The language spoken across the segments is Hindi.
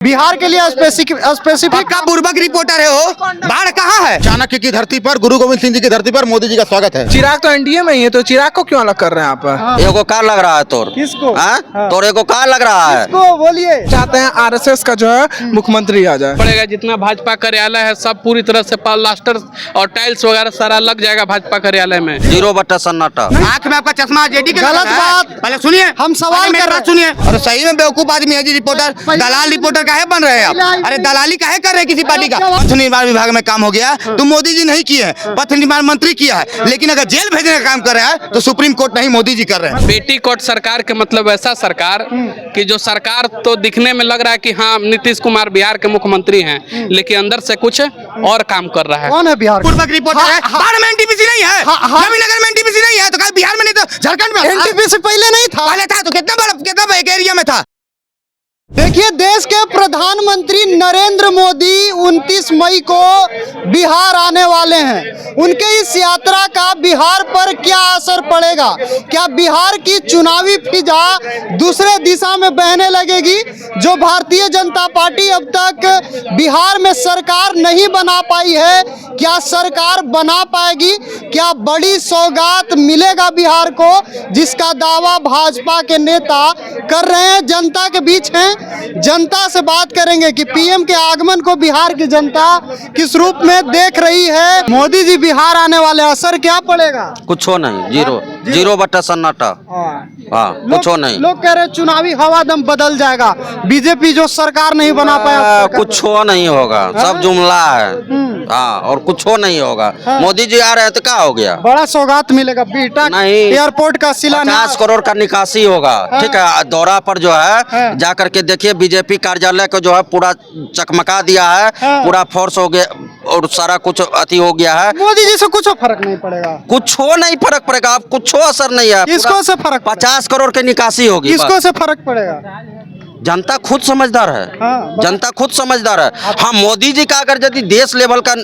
बिहार के लिए स्पेसिफिक का बुर्बक रिपोर्टर है हो। बाढ़ कहाँ है? चाणक्य की धरती पर, गुरु गोविंद सिंह जी की धरती पर मोदी जी का स्वागत है। चिराग तो एनडीए में ही है, तो चिराग को क्यों अलग कर रहे हैं आप? एगो कार लग रहा है तोर किसको? तोर एगो कार लग रहा है। किसको बोलिए? चाहते हैं आरएसएस का जो है मुख्यमंत्री आ जाए। पड़ेगा जितना भाजपा कार्यालय है सब पूरी तरह से प्लास्टर और टाइल्स वगैरह सारा लग जाएगा भाजपा कार्यालय में। 0 सन्नाटा। आँख में आपका चश्मा जेडी के गलत बात। पहले सुनिए, हम सवाल कर रहे हैं। सुनिए। और सही में बेवकूफ आदमी है जी रिपोर्टर। दलाल रिपोर्टर काहे बन रहे हैं आप? अरे दलाली काहे कर रहे हैं किसी पार्टी का? पथ निर्माण विभाग में काम हो गया तो मोदी जी नहीं किए हैं, पथ निर्माण मंत्री किया है। लेकिन अगर जेल भेजने का काम कर रहा है तो सुप्रीम कोर्ट नहीं, मोदी जी कर रहे हैं। बेटी कोट सरकार के मतलब ऐसा सरकार कि जो सरकार तो दिखने में लग रहा है कि हाँ नीतीश कुमार बिहार के मुख्यमंत्री हैं, लेकिन अंदर से कुछ और काम कर रहा है। कौन है बिहार? पूर्वक रिपोर्टर है। बाढ़ में एनटीपीसी नहीं है, नगर में एनटीपीसी नहीं है, तो कल बिहार में नहीं तो झारखंड में एनटीपीसी पहले नहीं था। पहले था तो कितना एक एरिया में था। देखिए, देश के प्रधानमंत्री नरेंद्र मोदी 29 मई को बिहार आने वाले हैं। उनके इस यात्रा का बिहार पर क्या असर पड़ेगा? क्या बिहार की चुनावी फिजा दूसरे दिशा में बहने लगेगी? जो भारतीय जनता पार्टी अब तक बिहार में सरकार नहीं बना पाई है, क्या सरकार बना पाएगी? क्या बड़ी सौगात मिलेगा बिहार को, जिसका दावा भाजपा के नेता कर रहे हैं? जनता के बीच हैं, जनता से बात करेंगे कि पीएम के आगमन को बिहार की जनता किस रूप में देख रही है। मोदी जी बिहार आने वाले, असर क्या पड़ेगा? कुछ हो नहीं, 0 सन्नाटा। हाँ, कुछ हो नहीं। लोग कह रहे हैं चुनावी हवा दम बदल जाएगा, बीजेपी जो सरकार नहीं बना पाया। कुछ हो नहीं होगा, सब जुमला है। हाँ, और कुछ हो नहीं होगा। मोदी जी आ रहे हैं तो क्या हो गया? बड़ा सौगात मिलेगा, बेटा नहीं, एयरपोर्ट का शिलान्यास, 50 करोड़ का निकासी होगा। ठीक है, दौरा पर जो है जाकर के देखिए, बीजेपी कार्यालय को जो है पूरा चकमका दिया है, पूरा फोर्स हो गया और सारा कुछ अति हो गया है। मोदी जी से कुछ फर्क नहीं पड़ेगा। कुछ हो नहीं फर्क पड़ेगा, आप कुछ हो असर नहीं है। किसको से फर्क? 50 करोड़ की निकासी होगी। किसको से फर्क पड़ेगा? जनता खुद समझदार है। जनता खुद समझदार है। हाँ, मोदी जी का अगर यदि देश लेवल का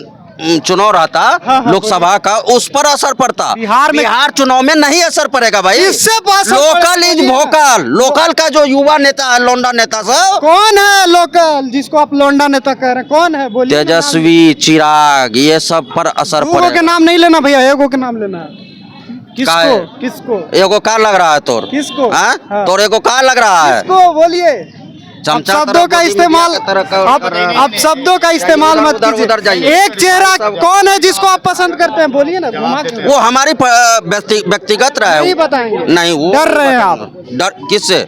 चुनाव रहता, लोकसभा का, उस पर असर पड़ता। बिहार चुनाव में नहीं असर पड़ेगा भाई। Local is vocal. लोकल का जो युवा नेता है, लोंडा नेता सब। कौन है लोकल जिसको आप लोंडा नेता कह रहे हैं? कौन है बोलिए? तेजस्वी, चिराग, ये सब पर असर पड़ेगा। के नाम नहीं लेना भैया, एगो के नाम लेना है। किसको? एगो कार लग रहा है तोर। किसको? तोर एगो कार लग रहा है। किसको बोलिए? शब्दों का इस्तेमाल, अब शब्दों का इस्तेमाल मत कीजिए। एक चेहरा कौन है जिसको आप पसंद करते हैं? बोलिए ना। वो हमारी व्यक्तिगत रहा है। नहीं बताएंगे। नहीं, वो डर रहे हैं आप? डर किससे?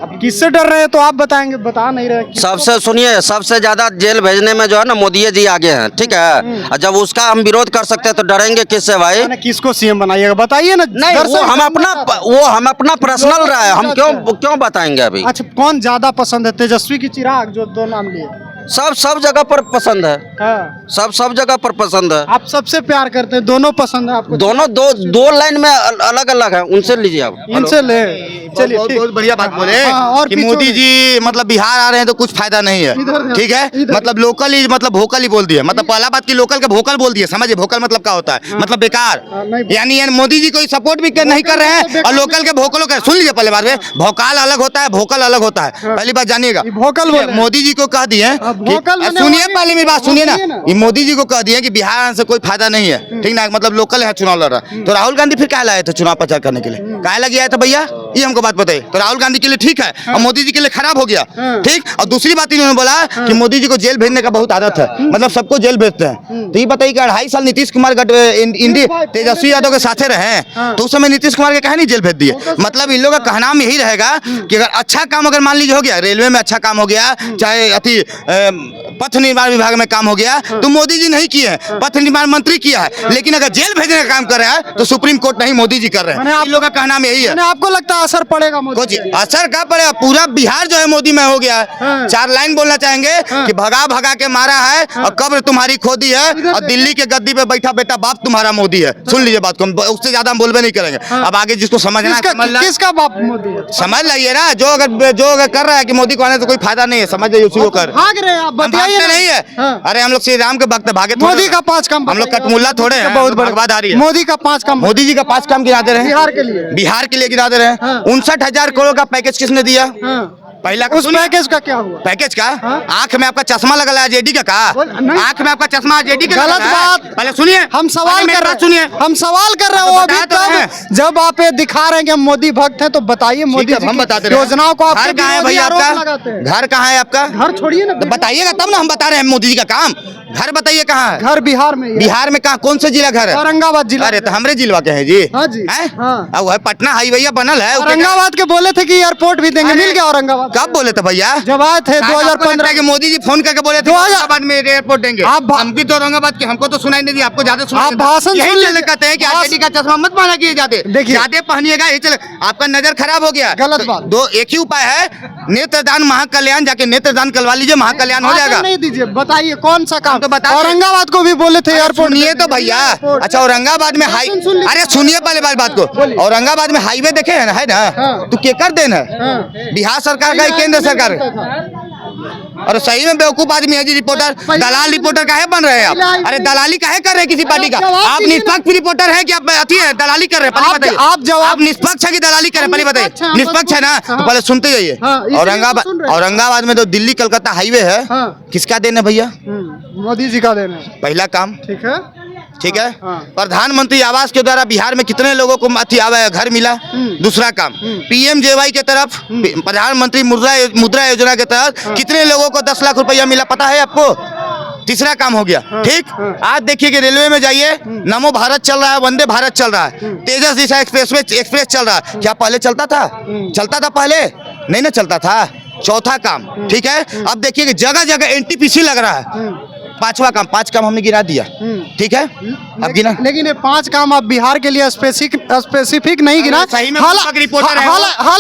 अब किससे डर रहे हैं तो आप बताएंगे, बता नहीं रहे। सबसे सुनिए, सबसे ज्यादा जेल भेजने में जो है ना मोदी जी आगे हैं। ठीक है, और जब उसका हम विरोध कर सकते हैं तो डरेंगे किससे भाई? किसको सीएम बनाइएगा बताइए ना। नहीं, वो हम अपना पर्सनल रहा है, हम क्यों बताएंगे अभी? अच्छा, कौन ज्यादा पसंद है, तेजस्वी की चिराग, जो दो नाम लिए? सब जगह पर पसंद है। सब जगह पर पसंद है। आप सबसे प्यार करते हैं, दोनों पसंद है आपको? दोनों दो लाइन में अलग अलग है, उनसे लीजिए आप। इनसे ले। चलिए, बहुत बढ़िया बात बोले और कि मोदी जी मतलब बिहार आ रहे हैं तो कुछ फायदा नहीं है। ठीक है, मतलब लोकल ही मतलब वोकल ही बोल दिया। मतलब पहला बात की लोकल का वोकल बोल दिया। समझिए वोकल मतलब क्या होता है? मतलब बेकार। यानी मोदी जी कोई सपोर्ट भी नहीं कर रहे हैं और लोकल के वोकलों का सुन लीजिए। पहले बात में भोकाल अलग होता है, वोकल अलग होता है। पहली बात जानिएगा, वोकल मोदी जी को कह दिए, सुनिए पहले मेरी बात सुनिए ना। ये मोदी जी को कह दिए कि बिहार आने से कोई फायदा नहीं है। ठीक ना, मतलब लोकल है, चुनाव लड़ रहा। तो राहुल गांधी फिर क्या लाए थे चुनाव प्रचार करने के लिए? क्या लगे आए थे भैया? ये हमको बात बताइए। तो राहुल गांधी के लिए ठीक है और मोदी जी के लिए खराब हो गया। ठीक। और दूसरी बात इन्होंने बोला कि मोदी जी को जेल भेजने का बहुत आदत है, मतलब सबको जेल भेजते हैं। तो ये बताइए कि 2.5 साल नीतीश कुमार तेजस्वी यादव के साथे रहे तो उस समय नीतीश कुमार के कहे नहीं जेल भेज दिए? मतलब इन लोगों का कहना यही रहेगा कि अगर अच्छा काम अगर मान लीजिए हो गया, रेलवे में अच्छा काम हो गया, चाहे अति पथ निर्माण विभाग में काम हो गया, तो मोदी जी नहीं किए हैं, पथ निर्माण मंत्री किया है। लेकिन अगर जेल भेजने का काम कर रहा है तो सुप्रीम कोर्ट नहीं, मोदी जी कर रहे हैं। आप लोगों का कहना यही है। आपको लगता है असर पड़ेगा? कुछ असर क्या पड़ेगा? पूरा बिहार जो है मोदी में हो गया है। 4 लाइन बोलना चाहेंगे कि भगा के मारा है और कब्र तुम्हारी खोदी है और दिल्ली के गद्दी पे बैठा बेटा बाप तुम्हारा मोदी है। सुन लीजिए बात को, उससे ज्यादा हम बोलबे नहीं करेंगे। अब आगे जिसको समझना है किसका बाप मोदी है समझ लाइए ना। जो अगर कर रहा है कि मोदी को आने से कोई फायदा नहीं है, समझ जाइए उसी को कर। भाग रहे हैं आप, बताइए नहीं है। अरे हम लोग श्री राम के भक्त भागे। मोदी का 5 काम, हम लोग कटमुल्ला थोड़े हैं, बहुत भगवाधारी है। मोदी का 5 काम, मोदी जी का 5 काम गिरा दे रहे हैं बिहार के लिए गिरा दे रहे हैं। 59,000 करोड़ का पैकेज किसने दिया? पहला उस पैकेज का क्या हुआ? पैकेज का हाँ? आंख में आपका चश्मा लगा है जेडी का नहीं। आंख में आपका चश्मा जेडी का गलत लगा है? बात। पहले सुनिए, हम सवाल पहले मेरी कर रहे बात सुनिए। हम सवाल कर रहे हो अभी बताया तो तब है। जब आप ये दिखा रहे हैं कि हम मोदी भक्त हैं तो बताइए मोदी ठीक है, जी हम की बताते रहे। योजनाओं को आपके घर कहाँ है विरोधी भैया आरोप आपका? लगाते हैं। घर कहाँ है आपका? घर छोड़िए ना, तो बताइएगा तब ना हम बता रहे हैं मोदी जी का काम। घर बताइए कहाँ है? घर बिहार में ही है। बिहार में कहाँ, कौन सा जिला घर है? औरंगाबाद जिला। अरे तो हमरे जिला के हैं जी। हाँ जी, हैं? हाँ। अब वह पटना हाईवे बनल है, औरंगाबाद के बोले थे कि एयरपोर्ट भी देंगे, मिल गया औरंगाबाद। कब बोले थे भैया? जब आए थे 2015 के मोदी जी फोन करके बोले थे 2000 औरंगाबाद में एयरपोर्ट देंगे। आप हम भी तो औरंगाबाद के, हमको तो सुनाई नहीं दी, आपको ज्यादा सुनाई आप देता। भाषण यही सुन चलने लीजिए। कहते हैं कि भाषण- आजादी का चश्मा मत माना किए जाते, देखिए। ज्यादा पहनिएगा ये चले, आपका नजर खराब हो गया। गलत तो बात। दो एक ही उपाय है, नेत्रदान महाकल्याण, जाके नेत्रदान करवा लीजिए, महाकल्याण हो भाषण जाएगा। नहीं दीजिए, बताइए कौन सा काम? तो बताइए। औरंगाबाद को भी बोले थे एयरपोर्ट। सुनिए तो भैया, अच्छा औरंगाबाद में हाई, सुन लीजिए। अरे सुनिए पहले बात को, औरंगाबाद में हाईवे देखे है ना, है ना? हाँ। तो केकर देन है? हाँ। बिहार सरकार का, केंद्र सरकार? और सही में बेवकूफ आदमी है जी रिपोर्टर, दलाल रिपोर्टर काहे बन रहे हैं आप? अरे दलाली काहे कर रहे हैं किसी पार्टी का? आप निष्पक्ष रिपोर्टर हैं कि आप अथी है दलाली कर रहे हैं? पहले बताइए। आप जवाब- आप निष्पक्ष है कि दलाली कर रहे हैं? पहले बताइए। निष्पक्ष हैं, निष्पक्ष है ना? हाँ। तो पहले सुनते जाइए। हाँ, इसीलिए तो औरंगाबाद, सुन रहे हैं। औरंगाबाद में तो दिल्ली कलकत्ता हाईवे है, हाँ। किसका देन है भैया? मोदी जी का देना है। पहला काम, ठीक है। ठीक है। हाँ। प्रधानमंत्री आवास के द्वारा बिहार में कितने लोगों को अथी घर मिला? दूसरा काम, पीएमजेवाई के तरफ प्रधानमंत्री मुद्रा योजना के तहत कितने लोगों को 10 लाख रुपया मिला, पता है आपको? तीसरा काम हो गया। ठीक, आज देखिए कि रेलवे में जाइए, नमो भारत चल रहा है, वंदे भारत चल रहा है, तेजस दिशा एक्सप्रेस चल रहा है। क्या पहले चलता था? चलता था पहले? नहीं ना चलता था। चौथा काम, ठीक है। अब देखिए कि जगह जगह एनटीपीसी लग रहा है। पांचवा काम, 5 काम हमने गिना दिया, ठीक है। अब गिना, लेकिन ये 5 काम आप बिहार के लिए स्पेसिफिक नहीं गिना। सही में बुर्बक रिपोर्टर है,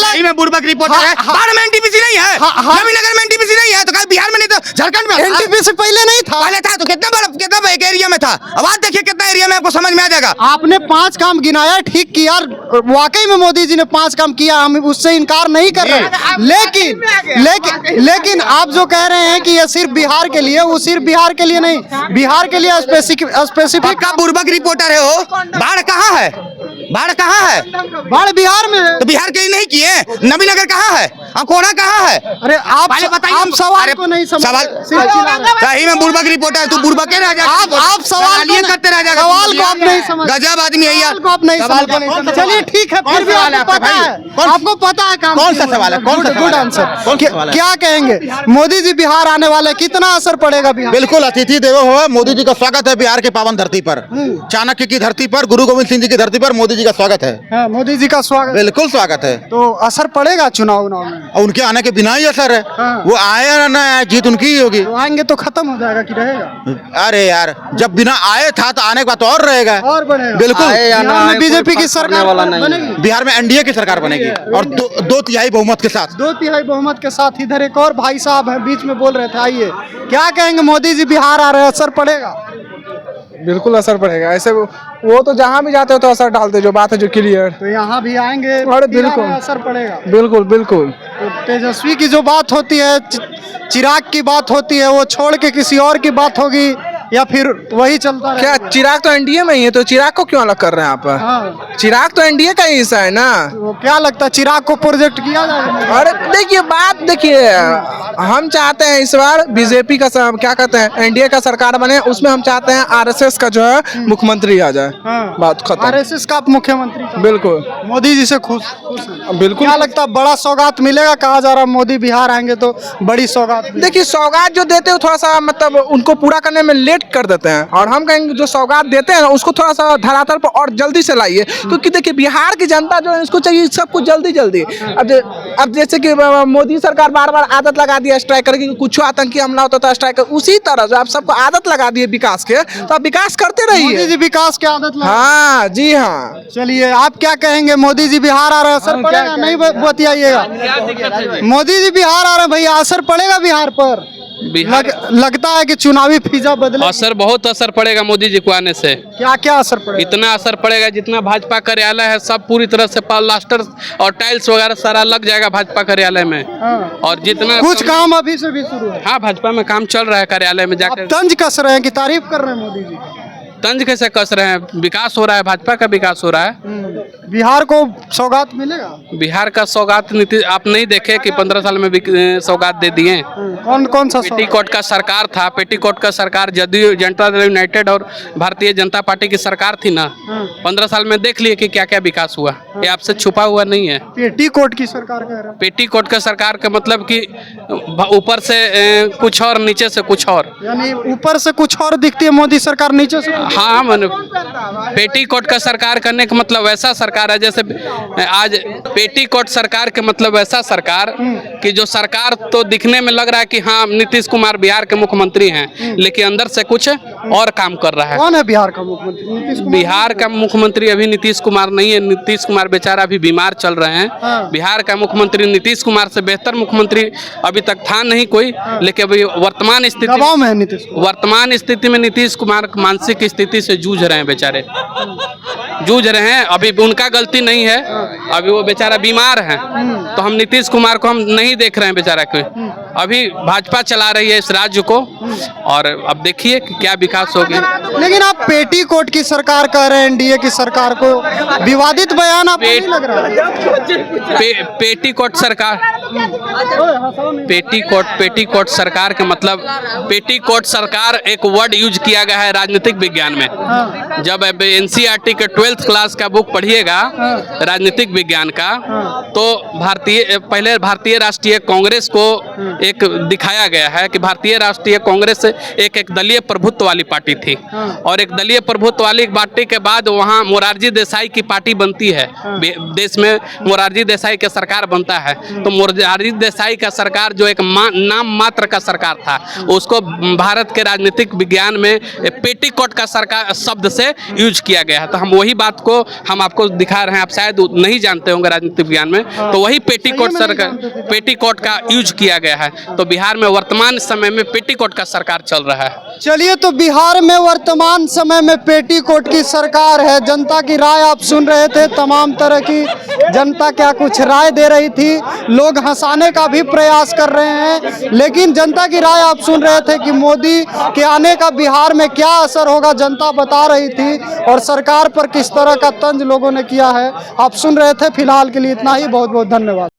सही में बुर्बक रिपोर्टर है। बाढ़ में एनटीपीसी नहीं है, नवीनगर में एनटीपीसी नहीं है, तो कल बिहार में नहीं तो झारखंड में एनटीपीसी पहले नहीं था। पहले था, तो कितना बड़ा एक एरिया में था। अब आज देखिए कितना एरिया में, आपको समझ में आ जाएगा। आपने 5 काम गिनाया, ठीक किया, वाकई में मोदी जी ने 5 काम किया, हम उससे इनकार नहीं कर रहे। लेकिन आप जो कह रहे हैं कि ये सिर्फ बिहार के लिए, वो सिर्फ बिहार के लिए नहीं, बिहार के लिए स्पेसिफिक। का बुर्बक रिपोर्टर है हो। बाढ़ कहाँ है? बाढ़ कहाँ है? बाढ़ बिहार में है। तो बिहार के लिए नहीं किए? नवीनगर कहाँ है? अकोड़ा कहाँ है? अरे आप पहले बताइए। आप सवाल अरे को नहीं समझ सवाल, सही में बुर्बक रिपोर्टर, तू बुर्बक रह जाएगा। आप सवाल दलालियाँ करते रह जाएगा। सवाल को आप नहीं समझ, गजब आदमी है यार। सवाल को आप नहीं सवाल को नहीं समझ। समझ। चलिए ठीक है, फिर भी सवाल है आपको आपका पता भाई? है, आपको पता है काम कौन सा क्यों सवाल है? है? कौन सा गुड सवाल है? आंसर। कौन सा सवाल है? क्या कहेंगे, मोदी जी बिहार आने वाले, कितना असर पड़ेगा बिहार? बिल्कुल अतिथि देवो भव। मोदी जी का स्वागत है बिहार के पावन धरती पर, चाणक्य की धरती पर, गुरु गोविंद सिंह जी की धरती पर मोदी जी का स्वागत है। हाँ, मोदी जी का स्वागत। बिल्कुल स्वागत है। तो असर पड़ेगा चुनाव में? और उनके आने के बिना ही असर है। हाँ। वो आए या ना आए, जीत उनकी ही होगी। तो आएंगे तो खत्म हो जाएगा कि रहेगा? अरे यार, जब बिना आए था तो आने के बाद तो और रहेगा। और बढ़ेगा। बिल्कुल। आए या ना बिहार में आए, बीजेपी कोई की फर्क पड़ने सरकार वाला नहीं है। बनेगी। बिहार में एनडीए की सरकार बनेगी और 2/3 बहुमत के साथ। 2/3 बहुमत के साथ। इधर एक और भाई साहब है, बीच में बोल रहे थे, आइए, क्या कहेंगे, मोदी जी बिहार आ रहे हैं, असर पड़ेगा? बिल्कुल असर पड़ेगा। ऐसे वो तो जहाँ भी जाते हो तो असर डालते, जो बात है जो क्लियर। तो यहाँ भी आएंगे, अरे बिल्कुल। बिहार में असर पड़ेगा। बिल्कुल बिल्कुल। तो तेजस्वी की जो बात होती है, चिराग की बात होती है, वो छोड़ के किसी और की बात होगी या फिर वही चलता क्या रहेगा? चिराग तो एनडीए में ही है, तो चिराग को क्यों अलग कर रहे हैं आप? हाँ, चिराग तो एनडीए का ही हिस्सा है ना। तो क्या लगता है, चिराग को प्रोजेक्ट किया जाएगा? अरे देखिए बात, देखिए हम चाहते हैं इस बार बीजेपी का क्या कहते हैं, एनडीए का सरकार बने, उसमें हम चाहते हैं आरएसएस का जो है मुख्यमंत्री आ जाए। हाँ। बात खत्म। आरएसएस का आप मुख्यमंत्री का? बिल्कुल मोदी जी से खुश हैं? बिल्कुल। क्या लगता है, बड़ा सौगात मिलेगा? कहा जा रहा है मोदी बिहार आएंगे तो बड़ी सौगात मिलेगी। देखिए सौगात जो देते हैं थोड़ा सा मतलब उनको पूरा करने में लेट कर देते हैं, और हम कहेंगे जो सौगात देते हैं ना उसको थोड़ा सा धरातल पर और जल्दी से लाइए, क्योंकि देखिए बिहार की जनता जो है इसको चाहिए सब कुछ जल्दी जल्दी। अब जैसे कि मोदी सरकार बार बार आदत लगा दिया स्ट्राइक करके, कुछ आतंकी हमला होता था स्ट्राइक, उसी तरह जो आप सबको आदत लगा दी है विकास के, तो आप विकास करते मोदी रहिए। जी विकास की आदत लगा। हाँ जी हाँ। चलिए, आप क्या कहेंगे, मोदी जी बिहार आ रहे हैं, असर पड़ेगा? नहीं बतियाइएगा। मोदी जी बिहार आ रहे हैं भैया, असर पड़ेगा बिहार पर? बिहार लगता है कि चुनावी फिजा बदले? असर, बहुत असर पड़ेगा मोदी जी को आने से। क्या क्या असर पड़ेगा? इतना असर पड़ेगा, जितना भाजपा कार्यालय है सब पूरी तरह से प्लास्टर और टाइल्स वगैरह सारा लग जाएगा भाजपा कार्यालय में। हाँ। और जितना कुछ काम अभी से भी शुरू है? हाँ, भाजपा में काम चल रहा है कार्यालय में आप जाकर। तंज कस रहे हैं कि तारीफ कर रहे हैं मोदी जी? तंज कैसे कस रहे हैं? विकास हो रहा है, भाजपा का विकास हो रहा है। बिहार को सौगात मिलेगा? बिहार का सौगात नीतीश आप नहीं देखे कि 15 साल में सौगात दे दिए। कौन कौन सा सौगात? पेटीकोट का सरकार था, पेटीकोट का सरकार जदयू जनता दल यूनाइटेड और भारतीय जनता पार्टी की सरकार थी ना। 15 साल में देख लिए कि क्या क्या विकास हुआ। ये आपसे छुपा हुआ नहीं है। पेटीकोट की सरकार कह रहे हैं। पेटीकोट का सरकार का मतलब कि ऊपर से कुछ और नीचे से कुछ और, यानी ऊपर से कुछ और दिखती है मोदी सरकार, नीचे से कुछ। हाँ मैंने पेटीकोट का सरकार करने का मतलब वैसा सरकार है जैसे आज पेटीकोट सरकार के मतलब वैसा सरकार कि जो सरकार तो दिखने में लग रहा है कि हाँ नीतीश कुमार बिहार के मुख्यमंत्री हैं, लेकिन अंदर से कुछ और काम कर रहा है। कौन है बिहार का मुख्यमंत्री? नीतीश कुमार? बिहार का मुख्यमंत्री अभी नीतीश कुमार नहीं है। नीतीश कुमार बेचारा अभी बीमार चल रहे हैं। बिहार का मुख्यमंत्री नीतीश कुमार से बेहतर मुख्यमंत्री अभी तक था नहीं कोई, लेकिन अभी वर्तमान स्थिति दबाव में है नीतीश कुमार। वर्तमान स्थिति में नीतीश कुमार मानसिक स्थिति से जूझ रहे हैं, बेचारे जूझ रहे हैं। अभी उनका गलती नहीं है, अभी वो बेचारा बीमार है, तो हम नीतीश कुमार को हम नहीं देख रहे हैं बेचारा को। अभी भाजपा चला रही है इस राज्य को, और अब देखिए कि क्या विकास होगी। लेकिन आप पेटीकोट की सरकार कह रहे हैं, एनडीए की सरकार को, विवादित बयान आपको नहीं लग रहा है? पेटीकोट सरकार, पेटीकोट सरकार के मतलब पेटीकोट सरकार एक वर्ड यूज किया गया है राजनीतिक विज्ञान में। जब एनसीईआरटी के 12th क्लास का बुक पढ़िएगा राजनीतिक विज्ञान का, तो पहले भारतीय राष्ट्रीय कांग्रेस को एक दिखाया गया है कि भारतीय राष्ट्रीय कांग्रेस एक दलीय प्रभुत्व वाली पार्टी थी, और एक दलीय प्रभुत्व वाली पार्टी के बाद वहाँ मोरारजी देसाई की पार्टी बनती है। देश में मोरारजी देसाई का सरकार बनता है, तो मोरारजी देसाई का सरकार जो एक नाम मात्र का सरकार था, उसको भारत के राजनीतिक विज्ञान में पेटीकोट का सरकार शब्द से यूज किया गया है। तो हम वही बात को हम आपको दिखा रहे हैं, आप शायद नहीं जानते होंगे राजनीतिक विज्ञान में, तो वही पेटीकोट सरकार, पेटीकोट का यूज किया गया है। तो बिहार में वर्तमान समय में पेटीकोट का सरकार चल रहा है। चलिए, तो बिहार में वर्तमान समय में पेटीकोट की सरकार है। जनता की राय आप सुन रहे थे, तमाम तरह की जनता क्या कुछ राय दे रही थी, लोग हंसाने का भी प्रयास कर रहे हैं, लेकिन जनता की राय आप सुन रहे थे कि मोदी के आने का बिहार में क्या असर होगा, जनता बता रही थी, और सरकार पर किस तरह का तंज लोगों ने किया है आप सुन रहे थे। फिलहाल के लिए इतना ही, बहुत बहुत धन्यवाद।